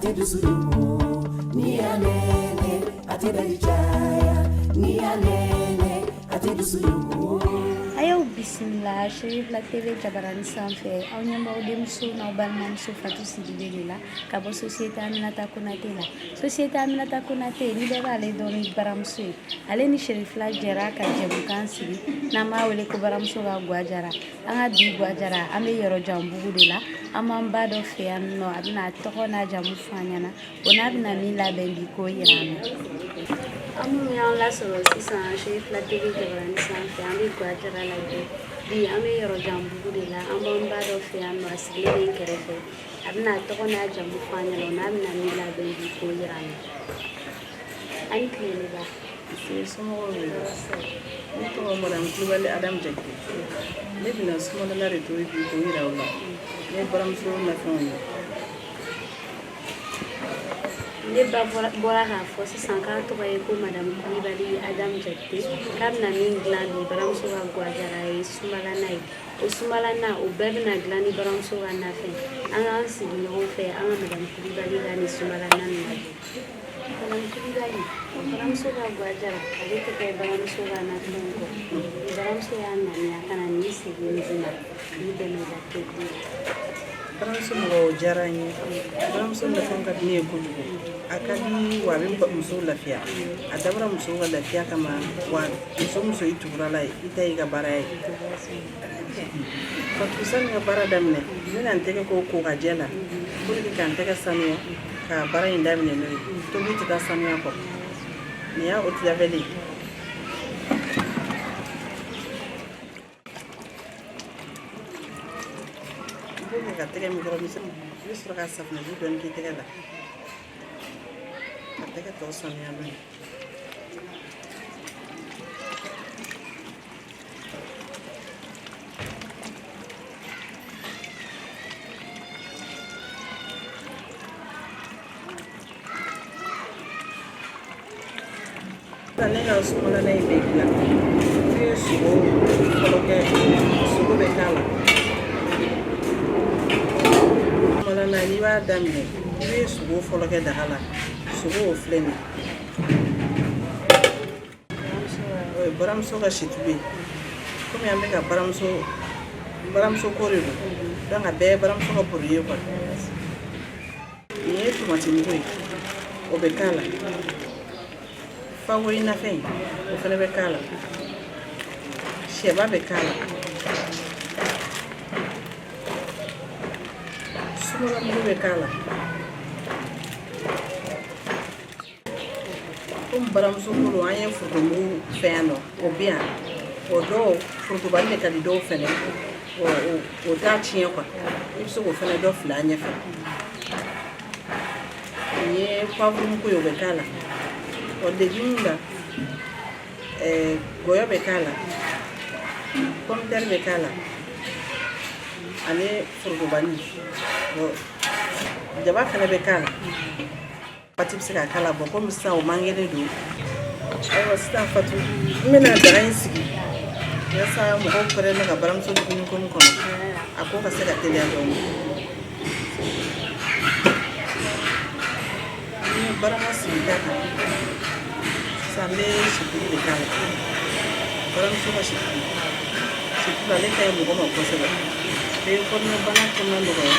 ate dusulumu ni anene ate dalijaya ni anene ate dusulumu. Ayo bismillah Cherif la TV Jabarani sanfɛ aw ɲɛmɔgɔ denmuso n'aw balimamuso Fatou Sidibe la ka bɔ société Aminata Konate la. Société Aminata Konate ni bɛɛ b'ale dɔn ni baramuso ye. Ale ni Cherif la jɛra ka jɛmukan sigi n'an b'a wele ko baramuso ka Guajara. An ka bi Guajara an bɛ Yɔrɔjanbugu de la. An b'an ba dɔ fɛ yan nɔ a bɛna tɔgɔ n'a jamu fɔ an ɲɛna o n'a bɛna min labɛn bi k'o yira an na. An minnu y'an lasɔrɔ sisan Cherif la TV Jabarani sanfɛ an bɛ Guajara la bi an bɛ Yɔrɔjanbugu de la an b'an ba dɔ fɛ yan nɔ a sigilen bɛ kɛrɛfɛ a bɛna tɔgɔ n'a jamu fɔ an ɲɛna o n'a bɛna min labɛn bi k'o yira an na. A ni tile ne ba. Somɔgɔw bɛ yen. Ne tɔgɔ Madame Kulibali Adamu Jakite. Ne bɛna sumala de tobi bi k'o yira aw la. Ne ye baramuso nafɛnw ye. Ne ba bɔra k'a fɔ sisan k'a tɔgɔ ye ko Madame Kulibali Adamu Jakite k'a bɛna min dilan ni baramuso ka Guajara ye sumalana ye. O sumalana o bɛɛ bɛna dilan ni baramuso ka nafɛn. An k'an sigi ɲɔgɔn fɛ an ka Madame Kulibali ka ni sumalana nin lajɛ. Madame Kulibali, baramuso ka Guajara ale tɛ kɛ baramuso ka nafɛn kɔ. Ni baramuso y'a ŋaniya ka na ni segin di ma k'i dɛmɛ i la tobili la. Baramuso mɔgɔw diyara n ye. Baramuso nafɛnw ka di ne ye kojugu. A ka di wa a bɛ musow lafiya. A dabɔra musow ka lafiya kama wa muso i tugurala ye i ta y'i ka baara ye. Fatou sani ka baara daminɛ n bɛna n tɛgɛ ko ka jɛ la pour que ka n tɛgɛ sanuya ka baara in daminɛ n'o ye. Tobili tɛ taa sanuya kɔ. Nin y'a haute lavelle ye. Ka tɛgɛ mikɔrɔ misɛnw i bɛ sɔrɔ ka safunɛji dɔɔni k'i tɛgɛ la ka tɛgɛ tɔ sanuya n'o ye. Ne ka sumalana in bɛ dilan ne ye sogo fɔlɔ kɛ sogo bɛ k'a la. N'i b'a daminɛ i bɛ sogo fɔlɔ kɛ daga la sogo o filɛ nin ye baramuso ka sitube komi an bɛ ka baramuso ko de don donc a bɛɛ ye baramuso ka produit ye quoi. Nin ye tomati mugu ye o bɛ k'a la fagoyi nafɛn o fana bɛ k'a la sɛba bɛ k'a la sumala mugu bɛ k'a la. Komi baramuso bolo an ye forontomugu fɛn yan nɔ o bɛ yan o dɔw forontobali de ka di dɔw fɛnɛ o t'a tiɲɛ quoi i bɛ se k'o fɛnɛ dɔ fili a ɲɛfɛ. Nin ye poivre mugu ye o bɛ k'a la légume la gɔyɔ bɛ k'a la pomme de terre bɛ k'a la ani forotobani jaba fana bɛ k'a la pati bɛ se ka k'a la bɔn komi sisan o mangelen don ayiwa sisan Fatou n bɛna daga in sigi yasa mɔgɔw pɛrɛnna ka baramuso dumuni ko kɔnɔ a ko ka se ka teliya dɔɔni. N ye barama sigi da kan sisan n bɛ situlu de k'a la baramuso ka situlu ale ka ɲi mɔgɔ ma kosɛbɛ. A bɛ kɔnɔnabana kɔnɔna nɔgɔya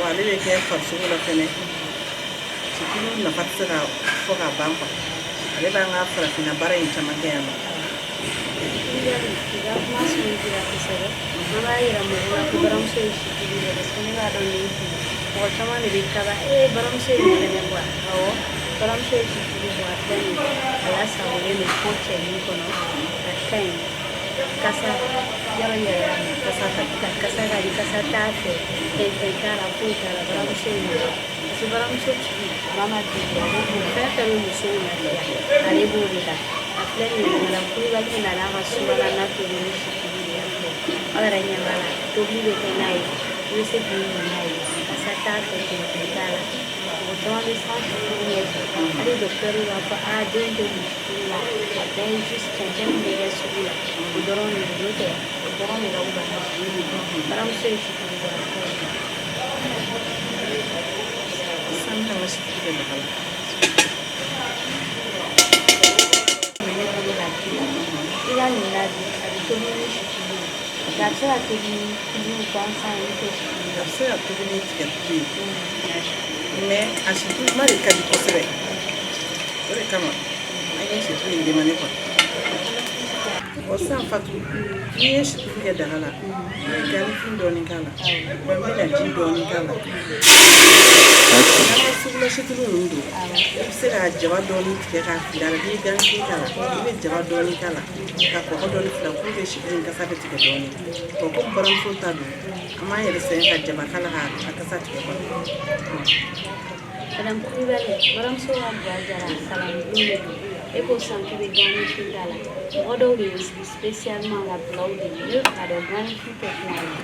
wa ale bɛ kɛ farisogo la fɛnɛ situlu nafa tɛ se ka fɔ ka ban quoi ale b'an ka farafinna baara in caman kɛ yan nɔ. I ka kuma sɔnni dira kosɛbɛ an b'a yira mɔgɔw la ko baramuso ye situlu ye parce que ne b'a dɔn nin mɔgɔ caman de bɛ kaba baramuso ye ɲɛgɛnɛ bɔ awɔ baramuso ye situlu bɔ a filɛ nin a lasagolen don fo cɛnin kɔnɔ a ka ɲi kasa yɔrɔ yɛrɛ y'a mɛn kasa ka di kasa t'a fɛ fɛn t'a la foyi t'a la baramuso ye ɲɛgɛn parce que baramuso tigi mama dugu ale b'o fɛn fɛn bɛ musow lafiya ale b'o de la a filɛ nin ye Madame Kulibali bɛna n'a ka sumalana tobi ni situlu de ye aw yɛrɛ ɲɛ b'a la tobili bɛ kɛ n'a ye i bɛ se k'i min n'a ye kasa t'a fɛ fɛn t'a la mɔgɔ caman bɛ siran situlu ɲɛfɛ hali docteur b'a fɔ den tɛ nin situlu la a bɛɛ ye juste cɛncɛn min bɛ kɛ sugu la o dɔrɔn de don n'o tɛ o dɔrɔn de ka wusa baramuso ye situlu bɔ a kɛ San kɛ daga la. Ne bolo ka k'i la. I ka nin ladi a bɛ tobi ni situlu ye. Nka a bɛ se ka tobi ni tulu gansan ye tɛ situlu A ye. bɛ se ka tobi ni tigɛtulu ye mais a situluma de ka di kosɛbɛ o de kama an ye situlu in demandé quoi. Sisan Fatu n'i ye situlu kɛ daga la i bɛ ganifin dɔɔni k'a la wa i bɛna ji dɔɔni k'a la. N'an ka sugula situlu ninnu don i bɛ se ka jaba dɔɔni tigɛ k'a fili a la n'i ye ganifin k'a la i bɛ jaba dɔɔni k'a la ka kɔgɔ dɔɔni fili a la pour que situlu in kasa bɛ tigɛ dɔɔni bon comme baramuso ta don an m'an yɛrɛ sɛgɛn ka jaba k'a la k'a kasa tigɛ quoi. Madame Kulibali, baramuso ka ga jara salami bulon de don. E ko san k'i bɛ ganifin k'a la. Mɔgɔ dɔw de y'u sigi spécialement ka bila aw demi ne bɛ k'a dɔn ganifin tɛ kuma la.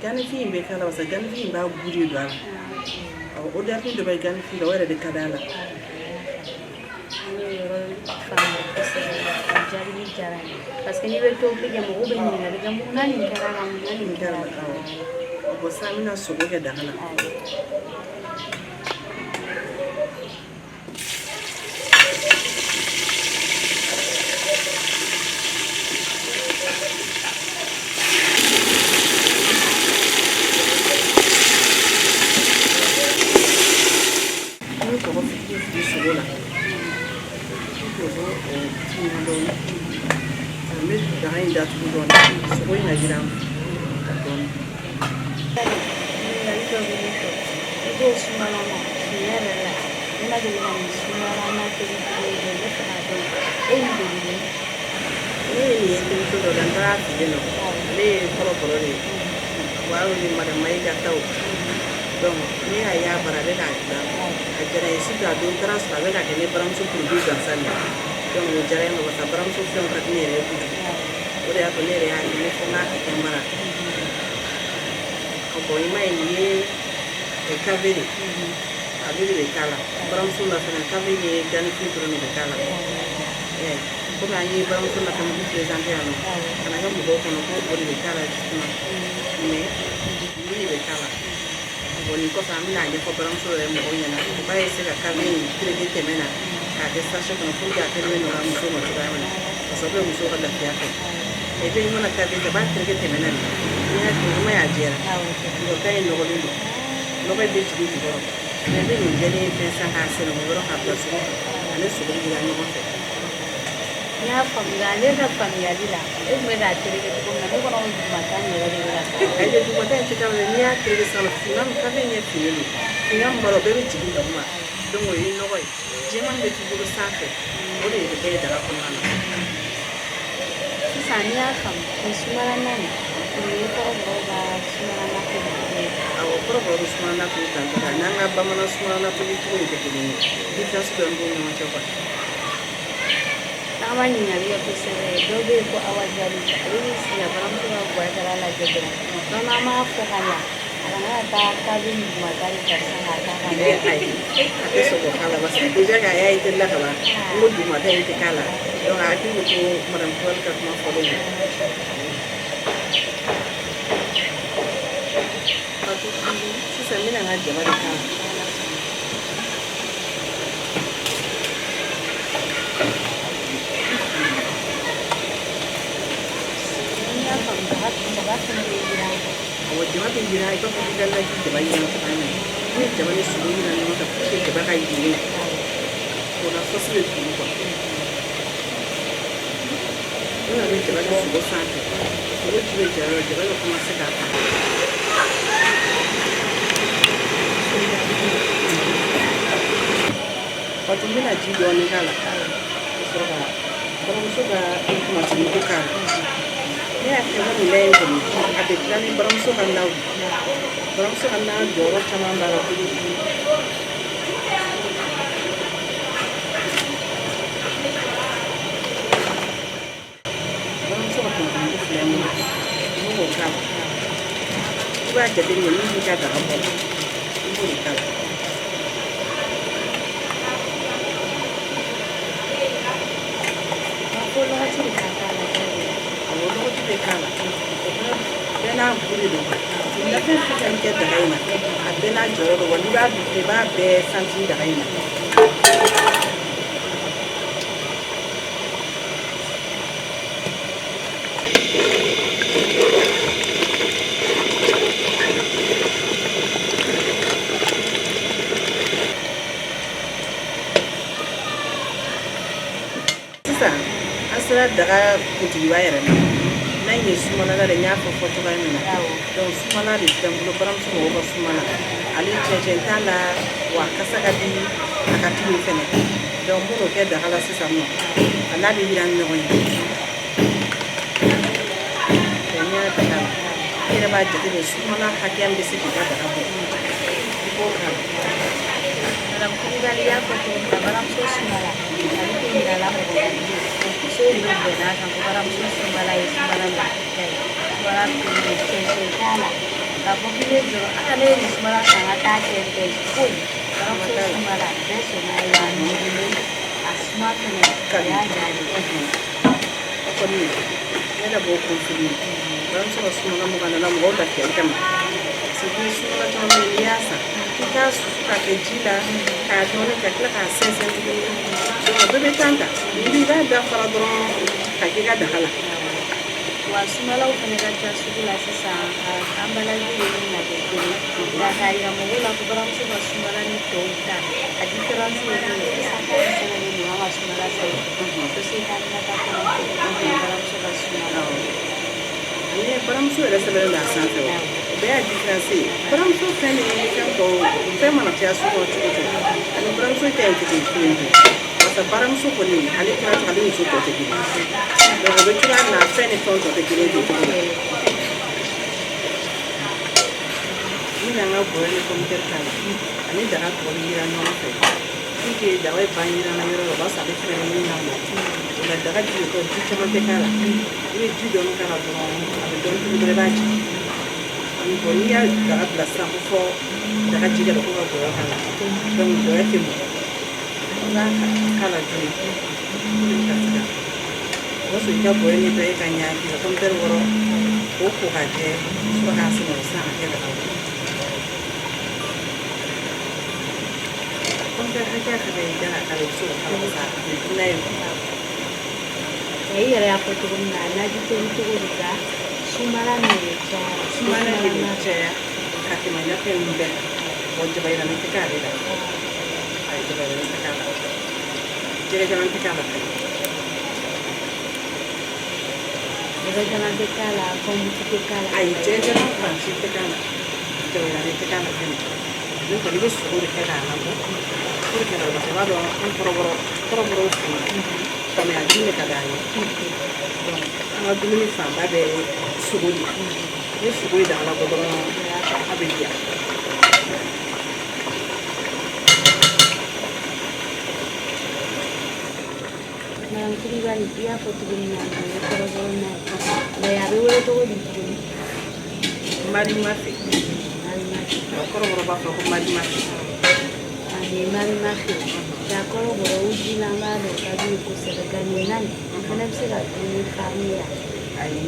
Ganifin in bɛ k'a la parce que ganifin in b'a gu de don a la. Odeur dɔ bɛ ganifin la o yɛrɛ de ka d'a la. An y'o yɔrɔ faamuya kosɛbɛ o jaabili diyara n ye parce que n'i bɛ tobili kɛ mɔgɔw bɛ ɲininkali kɛ mun na nin kɛra la mun na nin kɛra la. Bon sisan an bɛna sogo kɛ daga la. Sogo fitinin fili sogo la pour que o tiɲɛ dɔɔni an bɛ daga in datugu dɔɔni sogo in na jiran dɔɔni. Ɲininkali dɔ bɛ ne fɛ i ko sumalama tiɲɛ yɛrɛ la ne ma deli ka nin sumalama tobi cogo ye ne fɛ k'a dɔn e nin de ye Ne ye nin ye denmuso dɔ la n taara fili nɔ ale ye fɔlɔ de ye o b'a wele madame Mayiga Tawu donc ne y'a ye a bara a bɛ k'a dilan a diyara n ye surtout a don n taara sɔrɔ a bɛ ka kɛ ne baramuso produit gansan de donc o diyara n ye parce que baramuso fɛnw ka di ne yɛrɛ ye kojugu o de y'a to ne yɛrɛ y'a ɲini fo n k'a kɛ n mara bon i m'a ye nin ye cave de a bɛ de bɛ k'a la baramuso la fana cave ni ganifin dɔrɔn de bɛ k'a la komi an ye baramuso la fana présenté yan nɔ kana kɛ mɔgɔw kɔnɔ ko o de bɛ k'a la justement mais nin de bɛ k'a la bon nin kɔfɛ an bɛna a ɲɛfɔ baramuso yɛrɛ mɔgɔw ɲɛna u b'a essayer ka cave in tereke tɛmɛ na k'a kɛ sachet kɔnɔ pour que a kɛnɛ bɛ nɔgɔya muso ma cogoya min na parce que o bɛ muso ka lafiya fɛ et puis i mana cave kɛ a b'a tereke tɛmɛ na de n'i y'a kɛ i ma y'a jɛra ɲɔka in nɔgɔlen don nɔgɔ in bɛ jigin jukɔrɔ mais i bɛ nin jɛlen fɛn san k'a sɛnɛ o yɔrɔ k'a bila sogo ani sogo jira ɲɔgɔn fɛ. n y'a faamuya ne ka faamuyali la e tun bɛ k'a tereke cogo min na ne kɔnɔ dugumata in yɛrɛ de bɛ ka ayi de dugumata in tɛ k'a la n'i y'a tereke sisan finman cave in ye fini de finman min b'a la o bɛɛ bɛ jigin duguma donc o ye nɔgɔ ye jɛman bɛ k'i bolo sanfɛ o de bɛ kɛ daga kɔnɔna na. sisan n'i y'a faamu nin sumalama nin nin ye kɔrɔbɔrɔw ka sumalama tobi cogo ye. Awɔ kɔrɔbɔrɔ bɛ sumalama tobi tan tɔ n'an ka bamanan sumalama tobi cogo de tɛ kelen ye différence dɔɔni b'u ni ɲɔgɔn cɛ quoi. N'an ma ɲininkali kɛ kosɛbɛ dɔw bɛ yen ko Awa Jalo ale b'i sigi ka baramuso ka guwajara lajɛ dɔrɔn donc n'an m'a fɔ ka ɲa a kana ka taa cave ni dugumata de ta sisan k'a k'a kan. Ayi a tɛ sɔn k'o k'a la parce que déjà k'a y'a ye telila ka ban n ko dugumata in tɛ k'a la donc a hakili bɛ to madame Tuwali ka kuma fɔlen na. Sisan n bɛna n ka jaba de k'a la. Jaba fana bɛ jiran a kan. Awɔ jaba bɛ jiran i b'a fɔ k'i ka laji jaba jiran cogoya min na n'i ye jaba ni sogo jiran ɲɔgɔn fɛ pour que jaba ka jeni o la sauce bɛ tuuru quoi. N'o y'a bɛ jaba ni sogo sanfɛ sogo ji bɛ ja yɔrɔ jaba bɛ commencer k'a ta. Fatu n bɛna ji dɔɔni k'a la ka sɔrɔ ka baramuso ka tomati mugu k'a la. Ne y'a kɛ n ka minɛn in kɔnɔ a bɛ dilan ni baramuso ka na de baramuso ka na jɔyɔrɔ caman b'a la kojugu. Baramuso ka tomati mugu filɛ nin ye n'i b'o k'a la i b'a jateminɛ min b'i ka daga kɔnɔ i b'o de k'a la. Ko lɔgɔti de ka k'a la. Awɔ lɔgɔti bɛ k'a la bɛɛ n'a bu de don nafɛn fɛn fɛn kɛ daga in na a bɛɛ n'a jɔyɔrɔ don wa n'i b'a dun i b'a bɛɛ santi daga in na. Sisan an sera daga kuntigiba yɛrɛ ma n'an ye sumala de n y'a fɔ cogoya min na donc sumala de filɛ n bolo baramuso mɔgɔw ka sumala ale cɛncɛn t'a la wa kasa ka di a ka tulu fɛnɛ donc n b'o kɛ daga la sisan nɔ a n'a bɛ yira ni ɲɔgɔn ye n'i y'a daga la i yɛrɛ b'a jateminɛ sumala hakɛya min bɛ se k'i ka daga bɔ i b'o k'a la. Madame Kulibali y'a fɔ cogo min na baramuso sumala ale tɛ yira la mɔgɔ la musow bɛ bɛn n'a kan ko baramuso sumala ye sumala lafiya ye wala cɛncɛn t'a la k'a fɔ k'i bɛ jɔ ne ye nin sumala san ka taa cɛncɛn foyi baramuso sumala bɛɛ sɔnna a y'a ɲugun a suma fɛnɛ o y'a jaabi. O kɔni ne yɛrɛ b'o confirmer baramuso ka sumala mɔgɔ nana mɔgɔw lafiyali kama parce que sumala caman bɛ yen n'i y'a san i k'a susu k'a kɛ ji la k'a dɔɔnin ka tila k'a sɛnsɛn tuguni donc o bɛɛ bɛ temps ta i b'a dafara dɔrɔn ka k'i ka daga la. Wa sumalaw fɛnɛ ka ca sugu la sisan emballage bɛ na kɛ kelen nka k'a yira mɔgɔw la ko baramuso ka sumala ni tɔw ta a différence ye min ye sisan k'ale fɛnɛ bɛ ɲɔgɔn ka sumala sɛbɛn société Aminata Konate baramuso ka sumala. N'i ye baramuso yɛrɛ sɛbɛnlen don a sanfɛ o bɛɛ y'a différence ye baramuso fɛn ni fɛn tɔw fɛn mana caya sugu kɔnɔ cogo o cogo ani baramuso ta in tɛ kɛ kelen ye parce que baramuso kɔni ale kɛra cogo ale muso tɔ tɛ kelen donc o bɛ cogoya min na fɛn ni fɛn tɔ tɛ kelen ten cogo la. N'i y'an ka bɔrɛ ni pomme de terre k'a la ani daga tɔ bɛ yira ɲɔgɔn fɛ pour que daga ye ban yira na yɔrɔ la o b'a sɔrɔ ale fɛnɛ bɛ min lamɔ o la daga ji de kɔ ji caman tɛ k'a la i bɛ ji dɔɔni k'a la dɔrɔn a bɛ dɔɔni tugu dɔrɔn i b'a jigin bon n'i y'a daga bila sisan ko fɔ daga ji kɛra ko ka gɔyɔ k'a la donc gɔyɔ tɛ mɔn i b'a k'a la joona pour que ka se ka o b'a sɔrɔ i ka bɔrɛ ni bɛɛ ye ka ɲa k'i ka pomme de terre wɔrɔ k'o ko k'a jɛ sɔrɔ k'a sɛnɛ sisan ka kɛ daga kɔnɔ. Pomme de terre hakɛya ka kan i da k'a la i bɛ se k'o k'a la parce que a bɛ dun n'a ye. I yɛrɛ y'a fɔ cogo min na a naji tobi cogo de ka sumala nin de caya sumala de bɛ caya ka tɛmɛ i n'a fɔ nin bɛɛ la jabayirani tɛ k'ale la ayi jabayirani tɛ k'a la jɛgɛjalan tɛ k'a la fɛnɛ. jɛgɛjalan tɛ k'a la kɔmuti tɛ k'a la. Ayi jɛgɛjalan fansi tɛ k'a la jabayirani tɛ k'a la fɛnɛ ne kɔni i bɛ sogo de kɛ k'a labɔ pour que parce que i b'a dɔn an kɔrɔbɔrɔw fɛ yen samiya dun de ka d'an ye donc an ka dumuni fanba bɛ sogo de ni sogo ye daga labɔ dɔrɔn a bɛ diya. Madame Kulibali i y'a fɔ cogo min na nin ye kɔrɔbɔrɔ n'a ye mais a bɛ wele cogo di tuguni. Marimafe kɔrɔbɔrɔ b'a fɔ ko marimafe. Ani marimafe nka kɔrɔbɔrɔ u jilan b'a dɔn ka d'u ye kosɛbɛ nka nin na nin o fana bɛ se ka dun ni farine ye. Ayi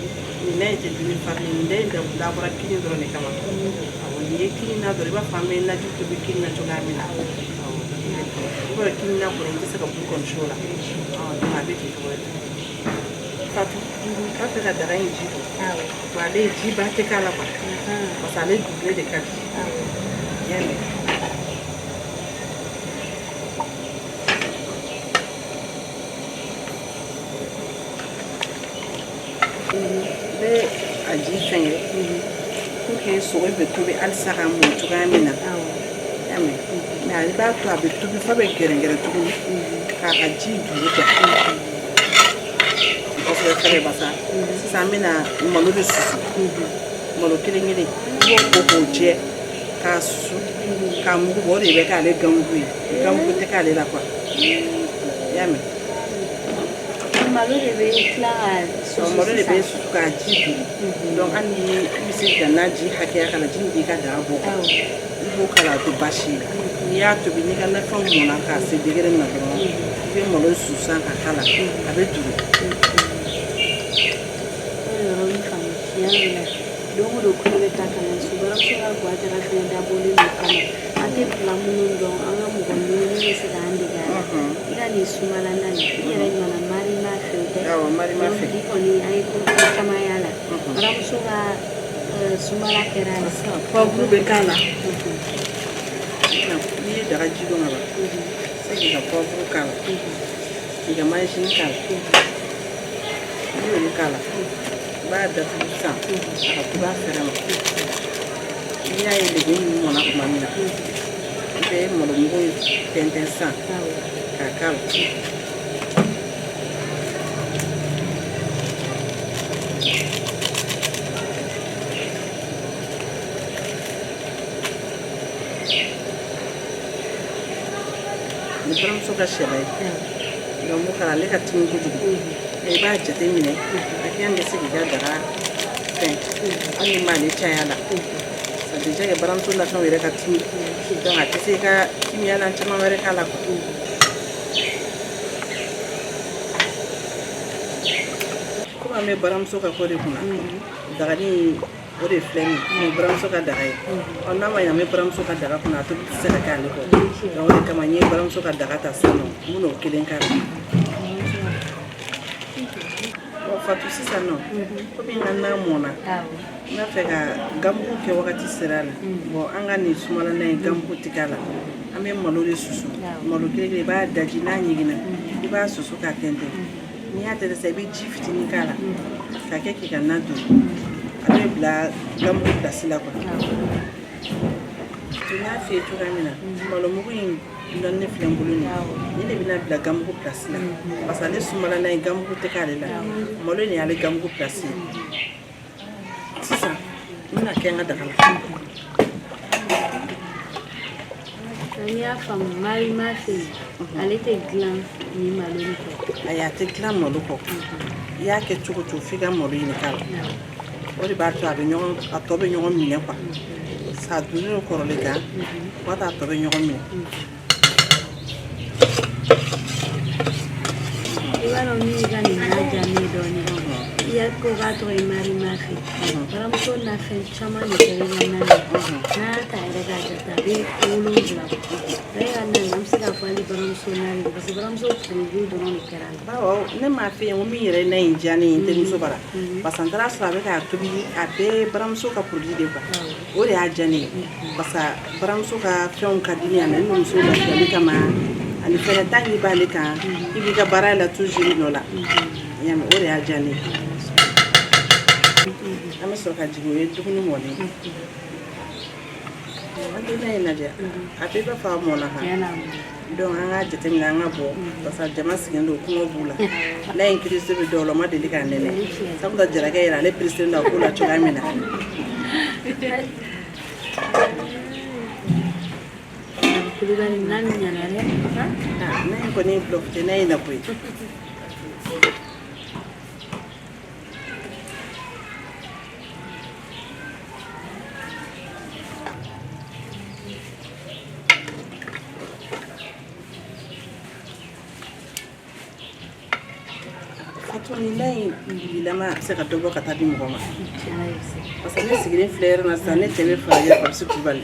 nin na in tɛ dun ni farine nin na in dabɔra kini dɔrɔn de kama awɔ n'i ye kini na dɔrɔn i b'a fɔ an bɛ naji tobi kini na cogoya min na awɔ i b'a dɔn kini na kɔni i tɛ se ka bun kɔni su o la donc a bɛ ten cogo de la. Fatou k'a fɛ ka daga in ji don wa ale ji ba tɛ k'a la quoi parce que ale dugukile de ka di i y'a mɛn. I bɛ a ji fɛngɛ pour que sogo bɛ tobi halisa ka mɔn cogoya min na i y'a mɛn mais ale b'a to a bɛ tobi f'a bɛ gɛrɛngɛrɛ tuguni k'a ka ji dugu quoi kosɛbɛ fɛrɛ basa sisan an bɛna malo de susu malo kelen kelen i b'o ko k'o jɛ k'a susu k'a mugu bɔ o de bɛ k'ale gamugu ye gamugu tɛ k'ale la quoi i y'a mɛn. Malo de bɛ tila ka susu malo de bɛ susu k'a ji dun donc hali ni i bɛ se ka n'a ji hakɛya k'a la ji min b'i ka daga bɔ i b'o k'a la o tɛ baasi ye n'i y'a tobi n'i ka nafɛnw mɔnna k'a se degré min na dɔrɔn i bɛ malo susu sisan ka k'a la a bɛ duru. Yɔrɔ min faamu tiɲɛ yɛrɛ la don o don kolo bɛ taa ka na so baramuso baramuso ka guwa kɛra fɛn dabɔlen de kama an tɛ bila minnu dɔn an ka mɔgɔ ɲini bɛ se k'an dege a la i ka nin sumala na nin i yɛrɛ ɲuman mari ma fɛ tɛ bi kɔni an ye ko caman y'a la baramuso ka sumala kɛra a la pɔvuru bɛ k'a la n'i ye daga ji dɔn ka ban se k'i ka pɔvuru k'a la k'i ka manzini k'a la n'i y'olu k'a la i b'a datugu sisan a ka tobi a fɛrɛ ma n'i y'a ye legume ninnu mɔna tuma min na i bɛ malɔmugu tɛntɛn sisan k'a k'a la ni baramuso ka sɛba ye donc kala ale ka timi kojugu i b'a jate minɛ a k'an bɛ se k'i ka daga fɛn hali ni m'ale caya la ça déjà que baramuso nafɛnw yɛrɛ ka timi donc a tɛ se i ka timiyalan caman wɛrɛ k'a la quoi komi an bɛ baramuso ka ko de kunna dagani o de filɛ nin ye baramuso ka daga ye n'a ma ɲɛ an bɛ baramuso ka daga kunna a tobi tɛ se ka kɛ ale kɔ donc o de kama n ye baramuso ka daga ta sisan nɔ n bɛn'o kelen k'a la Fatou sisan nɔ komi n ka na mɔna n b'a fɛ ka gamugu kɛ wagati sera a la bon an ka nin sumalana ye gamugu tɛ k'a la an bɛ malo de susu malo kelen kelen i b'a daji n'a ɲiginna i b'a susu k'a tɛntɛn n'i y'a tɛntɛn sisan i bɛ ji fitinin k'a la k'a kɛ k'i ka na dun a bɛ bila gamugu pilasi la quoi n y'a f'i ye cogoya min na malɔmugu in dɔnni ne filɛ n bolo nin ne de bɛna bila gamugu pilasi la parce que ale sumalana ye gamugu tɛ k'ale la malo in y'ale gamugu pilasi ye sisan n bɛna kɛ n ka daga la n'i y'a faamu mari ma fɛ ale tɛ dilan ni malo in kɔ ayi a tɛ dilan malo kɔ i y'a kɛ cogo cogo f'i ka malo ɲini k'a la o de b'a to a tɔ bɛ ɲɔgɔn minɛ quoi sa dunni kɔrɔlen kan fo ka taa tɔ bɛ ɲɔgɔn minɛ i b'a dɔn min ka nin n'a diya ne dɔɔnin i y'a ko k'a tɔgɔ ye mari ma fɛ baramuso na fɛn caman de kɛra i ka na n'a y'a ta yɛrɛ k'a jate a bɛ 7 bɔ ale ka na an bɛ se k'a fɔ hali baramuso na de parce que baramuso produit dɔrɔn de kɛra a la awɔ ne m'a f'i ye n ko min yɛrɛ na in diya ne ye n terimuso bara parce que n taara sɔrɔ a bɛ k'a tobi a bɛɛ baramuso ka produit de quoi o de y'a diya ne ye parce que baramuso ka fɛnw ka di ne ye a na ni muso lafiyali kama ani fɛnɛ tant que i b'ale kan i b'i ka baara la toujours i nɔ la i y'a mɛn o de y'a diya ne ye an bɛ sɔrɔ ka jigin o ye dumuni mɔlen an tɛ na in lajɛ a bɛɛ b'a fɔ a mɔna kan donc an k'a jateminɛ an ka bɔ parce que jama sigilen don kɔngɔ b'u la n'a ye kirise bɛ dɔw la o ma deli k'a nɛnɛ sabula jarakɛ yɛrɛ ale piriselen don a ko la cogoya min na kulubali naani ɲana dɛ n'a ye kɔni bulɔkute n'a ye na koyi Fatou n'a ye yɛlɛma a bɛ se ka dɔ bɔ ka taa di mɔgɔ ma parce que ne sigilen filɛ yɔrɔ la sisan ne cɛ bɛ farajɛ Papisi Kulibali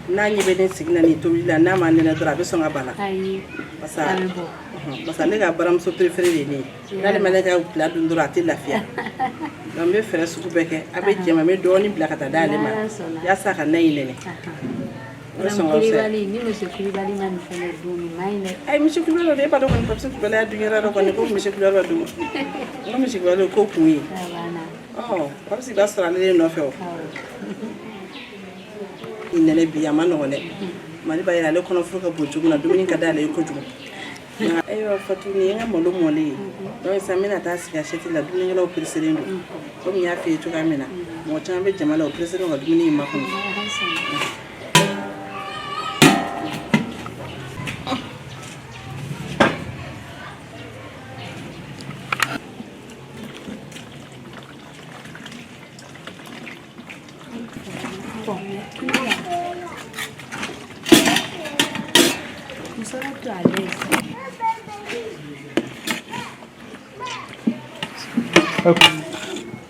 n'a ɲɛ bɛ ne sigi la nin tobili la n'a ma nɛnɛ dɔrɔn a bɛ sɔn ka bana parce que ale ka baramuso préféré de ye ne ye n'ale ma ne ka plat dun dɔrɔn a tɛ lafiya donc n bɛ fɛɛrɛ sugu bɛɛ kɛ a bɛ jɛma n bɛ dɔɔnin bila ka taa d'ale ma yaasa a ka na in nɛnɛ Kulibali ni monsieur Kulibali ma nin fɛnɛ dun nin ma ɲi dɛ ayi monsieur Kulibali e b'a dɔn kɔni Papisi Kulibali y'a dun yɔrɔ dɔ kɔni ko monsieur Kulibali b'a dun n ko monsieur Kulibali ko kun ye Papisi b'a sɔrɔ ale de nɔfɛ o i nɛnɛ bi a ma nɔgɔn dɛ Mali b'a yira ale kɔnɔfuru ka bon cogo min na dumuni ka d'ale ye kojugu ayiwa Fatou nin ye n ka malo mɔlen ye donc sisan n bɛna taa sigi assiette la dumunikɛlaw pereselen don komi n y'a f'i ye cogoya min na mɔgɔ caman bɛ jama la o pereselen don ka dumuni in makɔnɔ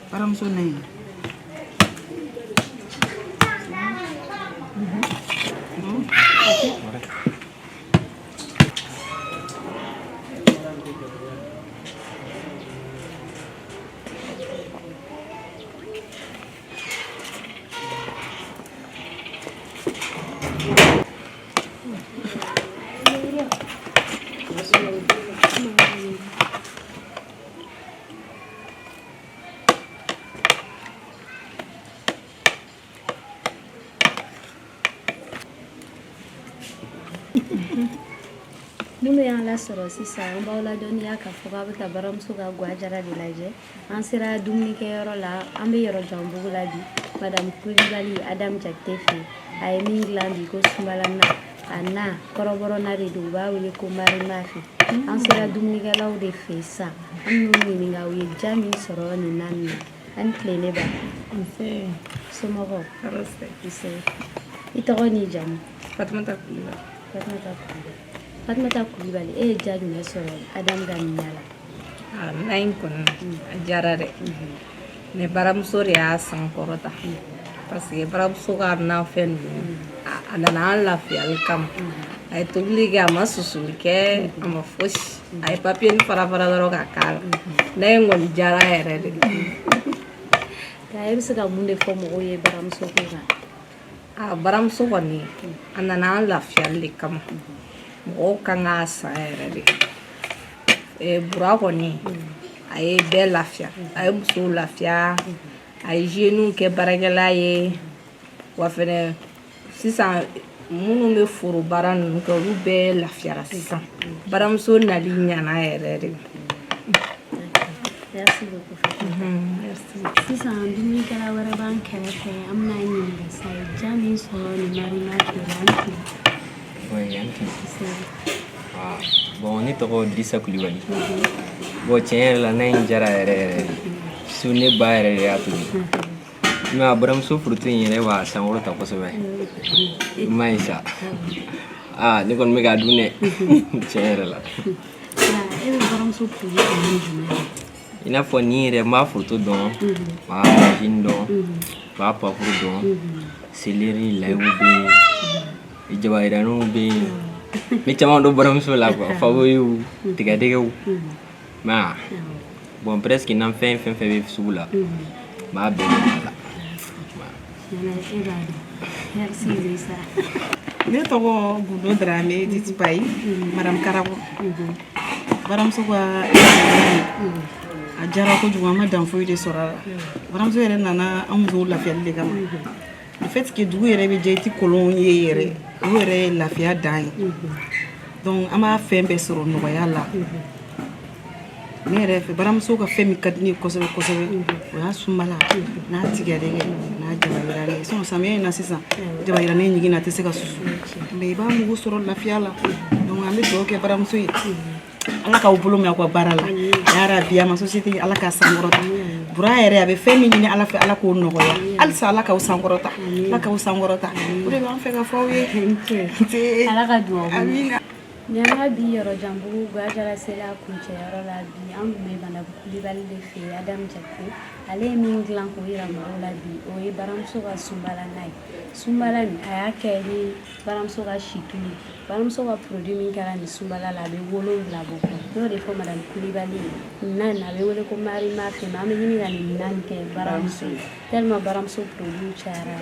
baramuso na ye Minnu y'an lasɔrɔ sisan an b'aw ladɔnniya k'a fɔ k'a bɛ ka baramuso ka Guajara de lajɛ an sera dumunikɛyɔrɔ la an bɛ yɔrɔ janbugu la bi madame Kulibali Adamu Jakite fɛ a ye min dilan bi ko sunbala na a na kɔrɔbɔrɔ na de don u b'a wele ko marima fɛ an sera dumunikɛlaw de fɛ sisan an y'u ɲininka u ye ja min sɔrɔ nin na nin na an tile ne ba somɔgɔw i tɔgɔ n'i jamu Fatumata Kulibali. Fatumata Kulibali e ye ja jumɛn sɔrɔ Adamu ka nin na la na in kɔni a diyara dɛ mais baramuso de y'a sankɔrɔta parce que baramuso ka nafɛn ninnu a nana an lafiyali kama a ye tobili kɛ a ma susuli kɛ a ma fosi a ye papiye ni fara fara dɔrɔn ka k'a la na in kɔni diyara yɛrɛ de nka e bɛ se ka mun de fɔ mɔgɔw ye baramuso ko kan a baramuso kɔni a nana an lafiyali de kama mɔgɔw kan k'a san yɛrɛ de bura kɔni a ye bɛɛ lafiya a ye musow lafiya a ye jeunes kɛ baarakɛla ye wa fɛnɛ sisan minnu bɛ foro baara ninnu kɛ olu bɛɛ lafiyara sisan baramuso nali ɲana yɛrɛ de merci beaucoup sisan dumunikɛla wɛrɛ b'an kɛrɛfɛ an bɛna ɲininka sa ye ja min sɔrɔ nin marima fɛ an tun bon ne tɔgɔ Dirisa Kulibali bon tiɲɛ yɛrɛ la na in diyara yɛrɛ yɛrɛ su ne ba yɛrɛ de y'a tobi mais a baramuso furuto in yɛrɛ b'a sankɔrɔta kosɛbɛ i ma ye sa ne kɔni bɛ k'a dun dɛ tiɲɛ yɛrɛ la e bɛ baramuso furu kun jumɛn i n'a fɔ ni yɛrɛ n b'a foto dɔn n b'a rajini dɔn n b'a papuru dɔn seleri layiw bɛ yen jabayiraniw bɛ yen n bɛ caman dɔn baramuso la quoi fawoyiw tigɛdɛgɛw mais bon presque nan fɛn fɛn bɛ sugu la n b'a bɛɛ dɔn a la. merci Dirisa Ne tɔgɔ Gundo Dramé Ditipayi Madame Karabo. Baramuso ka a diyara kojugu an ma dan foyi de sɔrɔ a la baramuso yɛrɛ nana an musow lafiyali de kama le fait que dugu yɛrɛ bɛ jɛ i ti kolon ye yɛrɛ o yɛrɛ ye lafiya dan ye donc an b'a fɛn bɛɛ sɔrɔ nɔgɔya la ne yɛrɛ fɛ baramuso ka fɛn min ka di ne ye kosɛbɛ kosɛbɛ o y'a sunbala n'a tigɛdɛgɛ n'a jabayirani sinon samiya in na sisan jabayirani ɲigin na a tɛ se ka susu mais i b'a mugu sɔrɔ lafiya la donc an bɛ dugawu kɛ baramuso ye ala k'aw bolo mɛn aw ka baara la yarabi a ma société ala k'a sankɔrɔta bura yɛrɛ a bɛ fɛn min ɲini ala fɛ ala k'o nɔgɔya halisa ala k'aw sankɔrɔta ala k'aw sankɔrɔta o de b'an fɛ ka fɔ aw ye ala ka dugawu amina ɲama bi yɔrɔ janbugu Guajara sela kuncɛyɔrɔ la bi an tun bɛ Madame Kulibali de fɛ Adamu Jakite ale ye min dilan k'o yira mɔgɔw la bi o ye baramuso ka sunbala na ye sunbala nin a y'a kɛ ni baramuso ka situlu baramuso ka produit min kɛra nin sunbala la a bɛ 7 bɔ n'o de fɔ Madame Kulibali ye nin na nin a bɛ wele ko marima fɛ mais an bɛ ɲini ka nin na nin kɛ baramuso ye tellement baramuso produit cayara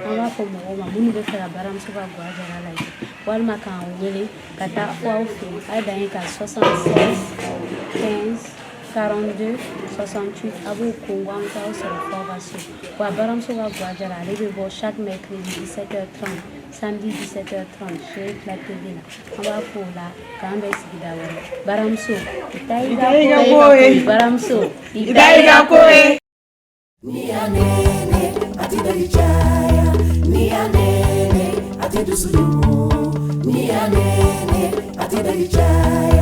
an b'a fɔ mɔgɔw ma minnu bɛ fɛ ka baramuso ka Guajara lajɛ walima k'an wele ka taa fɔ aw fɛ a ye dan ye ka 76 15 42 68 a b'o kongo an bɛ taa aw sɔrɔ fɔ aw ka so wa baramuso ka Guajara ale bɛ bɔ chaque mercredi 17h30 samedi 17h30 chez Eclat TV la an b'a fɔ o la k'an bɛ sigida wɛrɛ baramuso i ta i ka ko ye baramuso i ta i ka ko ye Ni anene ati dalijaya, ni anene ati dusulu, ni anene ati dalijaya.